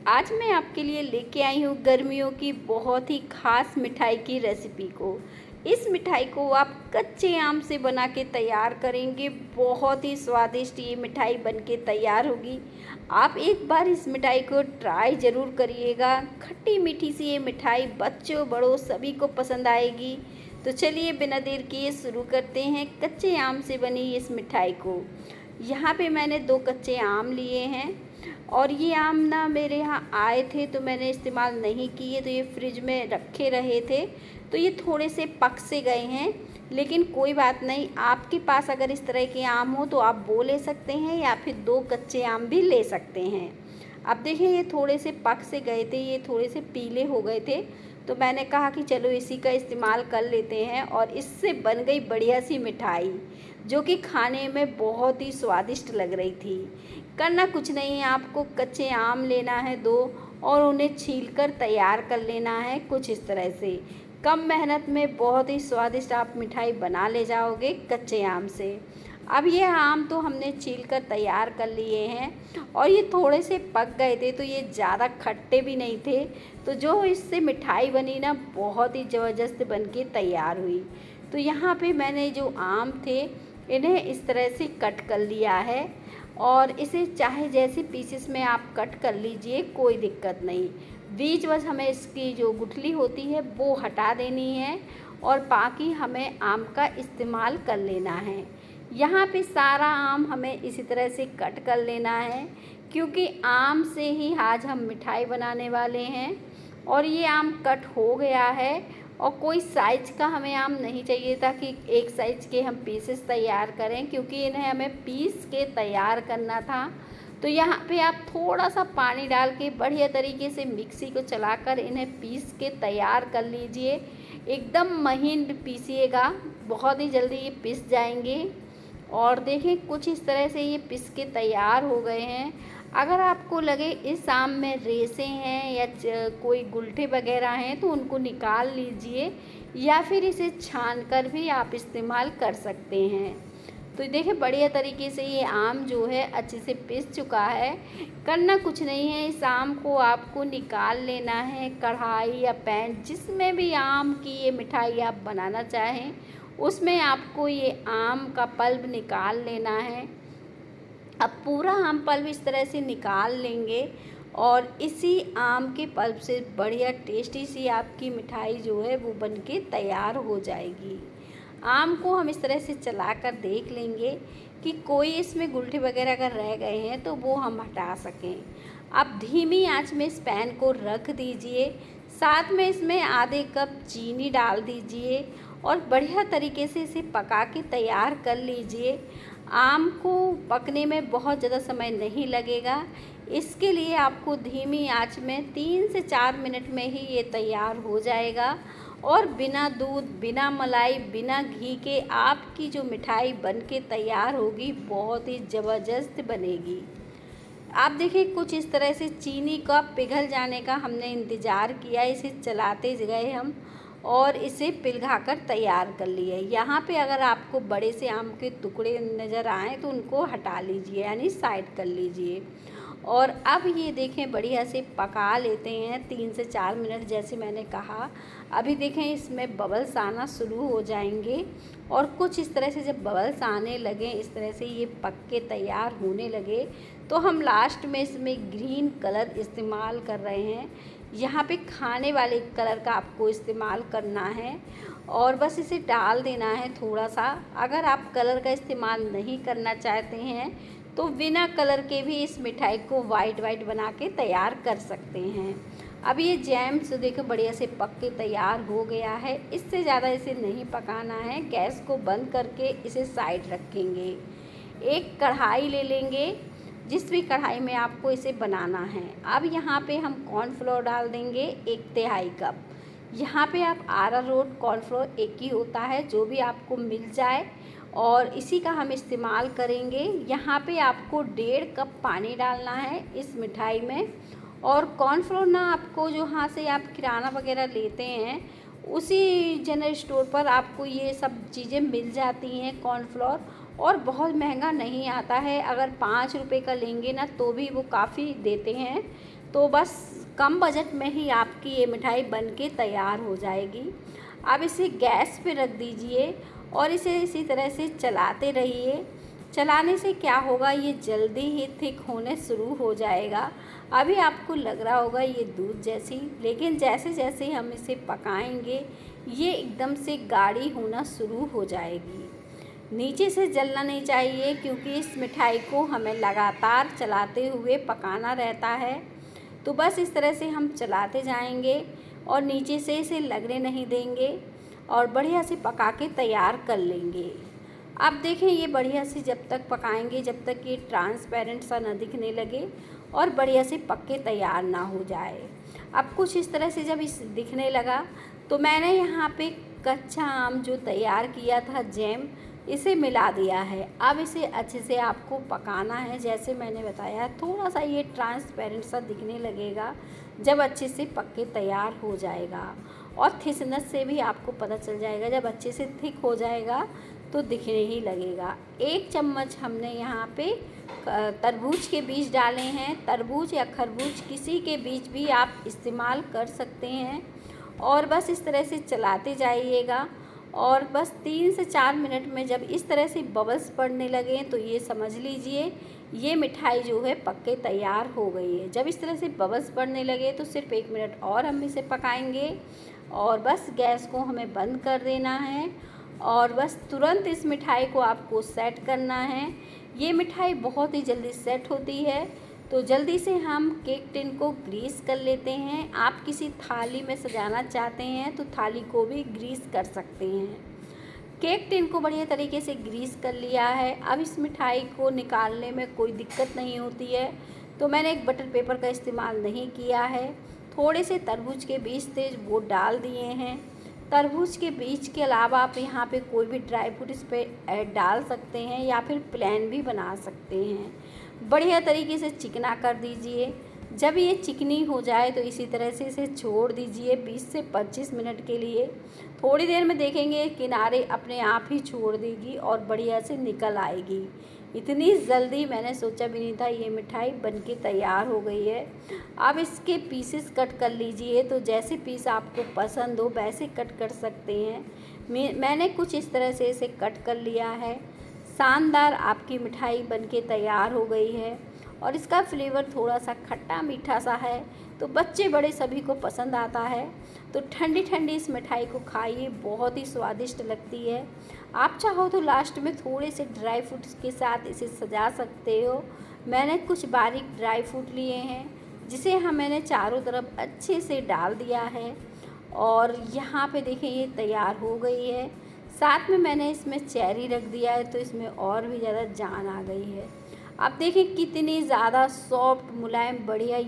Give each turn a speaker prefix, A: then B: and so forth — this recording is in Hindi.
A: आज मैं आपके लिए लेके आई हूँ गर्मियों की बहुत ही ख़ास मिठाई की रेसिपी को। इस मिठाई को आप कच्चे आम से बना के तैयार करेंगे, बहुत ही स्वादिष्ट ये मिठाई बन के तैयार होगी। आप एक बार इस मिठाई को ट्राई ज़रूर करिएगा। खट्टी मीठी सी ये मिठाई बच्चों बड़ों सभी को पसंद आएगी। तो चलिए बिना देर किए शुरू करते हैं कच्चे आम से बनी इस मिठाई को। यहाँ पे मैंने 2 कच्चे आम लिए हैं और ये आम ना मेरे यहाँ आए थे तो मैंने इस्तेमाल नहीं किए, तो ये फ्रिज में रखे रहे थे तो ये थोड़े से पक से गए हैं। लेकिन कोई बात नहीं, आपके पास अगर इस तरह के आम हो तो आप वो ले सकते हैं या फिर 2 कच्चे आम भी ले सकते हैं। अब देखिए ये थोड़े से पक से गए थे, ये थोड़े से पीले हो गए थे तो मैंने कहा कि चलो इसी का इस्तेमाल कर लेते हैं और इससे बन गई बढ़िया सी मिठाई जो कि खाने में बहुत ही स्वादिष्ट लग रही थी। करना कुछ नहीं है, आपको कच्चे आम लेना है 2 और उन्हें छीलकर तैयार कर लेना है कुछ इस तरह से। कम मेहनत में बहुत ही स्वादिष्ट आप मिठाई बना ले जाओगे कच्चे आम से। अब ये आम तो हमने छील कर तैयार कर लिए हैं और ये थोड़े से पक गए थे तो ये ज़्यादा खट्टे भी नहीं थे, तो जो इससे मिठाई बनी ना बहुत ही ज़बरदस्त बन के तैयार हुई। तो यहाँ पे मैंने जो आम थे इन्हें इस तरह से कट कर लिया है और इसे चाहे जैसे पीसेस में आप कट कर लीजिए, कोई दिक्कत नहीं। बीच बस हमें इसकी जो गुठली होती है वो हटा देनी है और बाकी हमें आम का इस्तेमाल कर लेना है। यहाँ पे सारा आम हमें इसी तरह से कट कर लेना है क्योंकि आम से ही आज हम मिठाई बनाने वाले हैं। और ये आम कट हो गया है और कोई साइज का हमें आम नहीं चाहिए था कि एक साइज के हम पीसेस तैयार करें, क्योंकि इन्हें हमें पीस के तैयार करना था। तो यहाँ पे आप थोड़ा सा पानी डाल के बढ़िया तरीके से मिक्सी को चलाकर इन्हें पीस के तैयार कर लीजिए। एकदम महीन पीसिएगा, बहुत ही जल्दी ये पिस जाएंगे। और देखें कुछ इस तरह से ये पिस के तैयार हो गए हैं। अगर आपको लगे इस आम में रेसे हैं या कोई गुलठे वगैरह हैं तो उनको निकाल लीजिए या फिर इसे छान कर भी आप इस्तेमाल कर सकते हैं। तो देखिए बढ़िया तरीके से ये आम जो है अच्छे से पिस चुका है। करना कुछ नहीं है, इस आम को आपको निकाल लेना है कढ़ाई या पैन जिसमें भी आम की ये मिठाई आप बनाना चाहें उसमें आपको ये आम का पल्प निकाल लेना है। अब पूरा आम पल्प इस तरह से निकाल लेंगे और इसी आम के पल्प से बढ़िया टेस्टी सी आपकी मिठाई जो है वो बनके तैयार हो जाएगी। आम को हम इस तरह से चलाकर देख लेंगे कि कोई इसमें गुलठे वगैरह अगर रह गए हैं तो वो हम हटा सकें। अब धीमी आंच में इस पैन को रख दीजिए, साथ में इसमें आधे कप चीनी डाल दीजिए और बढ़िया तरीके से इसे पका के तैयार कर लीजिए। आम को पकने में बहुत ज़्यादा समय नहीं लगेगा, इसके लिए आपको धीमी आंच में 3 से 4 मिनट में ही ये तैयार हो जाएगा और बिना दूध, बिना मलाई, बिना घी के आपकी जो मिठाई बन के तैयार होगी बहुत ही ज़बरदस्त बनेगी। आप देखिए कुछ इस तरह से चीनी का पिघल जाने का हमने इंतज़ार किया, इसे चलाते गए हम और इसे पिघलाकर तैयार कर लिए। यहाँ पे अगर आपको बड़े से आम के टुकड़े नज़र आएँ तो उनको हटा लीजिए, यानी साइड कर लीजिए। और अब ये देखें बढ़िया से पका लेते हैं 3 से 4 मिनट जैसे मैंने कहा। अभी देखें इसमें बबल्स आना शुरू हो जाएंगे और कुछ इस तरह से जब बबल्स आने लगे, इस तरह से ये पक के तैयार होने लगे तो हम लास्ट में इसमें ग्रीन कलर इस्तेमाल कर रहे हैं। यहाँ पे खाने वाले कलर का आपको इस्तेमाल करना है और बस इसे डाल देना है थोड़ा सा। अगर आप कलर का इस्तेमाल नहीं करना चाहते हैं तो बिना कलर के भी इस मिठाई को वाइट बना के तैयार कर सकते हैं। अब ये जैम से देखो बढ़िया से पक के तैयार हो गया है, इससे ज़्यादा इसे नहीं पकाना है। गैस को बंद करके इसे साइड रखेंगे। एक कढ़ाई ले लेंगे, जिस भी कढ़ाई में आपको इसे बनाना है। अब यहाँ पे हम कॉर्नफ्लोर डाल देंगे 1/3 कप। यहाँ पे आप अरारोट कॉर्नफ्लोर एक ही होता है, जो भी आपको मिल जाए और इसी का हम इस्तेमाल करेंगे। यहाँ पे आपको 1.5 कप पानी डालना है इस मिठाई में। और कॉर्नफ्लोर ना आपको जो यहाँ से आप किराना वगैरह लेते हैं उसी जनरल स्टोर पर आपको ये सब चीज़ें मिल जाती हैं कॉर्नफ्लोर, और बहुत महंगा नहीं आता है। अगर 5 रुपए का लेंगे ना तो भी वो काफ़ी देते हैं। तो बस कम बजट में ही आपकी ये मिठाई बन के तैयार हो जाएगी। अब इसे गैस पे रख दीजिए और इसे इसी तरह से चलाते रहिए। चलाने से क्या होगा, ये जल्दी ही थिक होने शुरू हो जाएगा। अभी आपको लग रहा होगा ये दूध जैसी, लेकिन जैसे जैसे हम इसे पकाएंगे ये एकदम से गाढ़ी होना शुरू हो जाएगी। नीचे से जलना नहीं चाहिए, क्योंकि इस मिठाई को हमें लगातार चलाते हुए पकाना रहता है। तो बस इस तरह से हम चलाते जाएंगे और नीचे से इसे लगने नहीं देंगे और बढ़िया से पका के तैयार कर लेंगे। अब देखें, ये बढ़िया से जब तक पकाएंगे जब तक ये ट्रांसपेरेंट सा ना दिखने लगे और बढ़िया से पक के तैयार ना हो जाए। अब कुछ इस तरह से जब इस दिखने लगा तो मैंने यहाँ पे कच्चा आम जो तैयार किया था जैम, इसे मिला दिया है। अब इसे अच्छे से आपको पकाना है। जैसे मैंने बताया, थोड़ा सा ये ट्रांसपेरेंट सा दिखने लगेगा जब अच्छे से पक के तैयार हो जाएगा, और थिकनेस से भी आपको पता चल जाएगा। जब अच्छे से थिक हो जाएगा तो दिखने ही लगेगा। 1 चम्मच हमने यहाँ पे तरबूज के बीज डाले हैं। तरबूज या खरबूज किसी के बीज भी आप इस्तेमाल कर सकते हैं। और बस इस तरह से चलाते जाइएगा और बस 3 से 4 मिनट में जब इस तरह से बबल्स पड़ने लगें तो ये समझ लीजिए ये मिठाई जो है पक के तैयार हो गई है। जब इस तरह से बबल्स पड़ने लगे तो सिर्फ 1 मिनट और हम इसे पकाएंगे और बस गैस को हमें बंद कर देना है और बस तुरंत इस मिठाई को आपको सेट करना है। ये मिठाई बहुत ही जल्दी सेट होती है। तो जल्दी से हम केक टिन को ग्रीस कर लेते हैं। आप किसी थाली में सजाना चाहते हैं तो थाली को भी ग्रीस कर सकते हैं। केक टिन को बढ़िया तरीके से ग्रीस कर लिया है। अब इस मिठाई को निकालने में कोई दिक्कत नहीं होती है, तो मैंने एक बटर पेपर का इस्तेमाल नहीं किया है। थोड़े से तरबूज के बीज थे वो डाल दिए हैं। तरबूज के बीज के अलावा आप यहाँ पे कोई भी ड्राई फ्रूट इस पर डाल सकते हैं या फिर प्लेन भी बना सकते हैं। बढ़िया तरीके से चिकना कर दीजिए। जब ये चिकनी हो जाए तो इसी तरह से इसे छोड़ दीजिए 20 से 25 मिनट के लिए। थोड़ी देर में देखेंगे किनारे अपने आप ही छोड़ देगी और बढ़िया से निकल आएगी। इतनी जल्दी मैंने सोचा भी नहीं था। ये मिठाई बनके तैयार हो गई है। अब इसके पीसेस कट कर लीजिए। तो जैसे पीस आपको पसंद हो वैसे कट कर सकते हैं। मैंने कुछ इस तरह से इसे कट कर लिया है। शानदार आपकी मिठाई बनके तैयार हो गई है और इसका फ्लेवर थोड़ा सा खट्टा मीठा सा है, तो बच्चे बड़े सभी को पसंद आता है। तो ठंडी ठंडी इस मिठाई को खाइए, बहुत ही स्वादिष्ट लगती है। आप चाहो तो लास्ट में थोड़े से ड्राई फ्रूट्स के साथ इसे सजा सकते हो। मैंने कुछ बारीक ड्राई फ्रूट लिए हैं जिसे मैंने चारों तरफ अच्छे से डाल दिया है और यहाँ पे देखें ये तैयार हो गई है। साथ में मैंने इसमें चेरी रख दिया है तो इसमें और भी ज़्यादा जान आ गई है। अब देखिए कितनी ज़्यादा सॉफ्ट मुलायम बढ़िया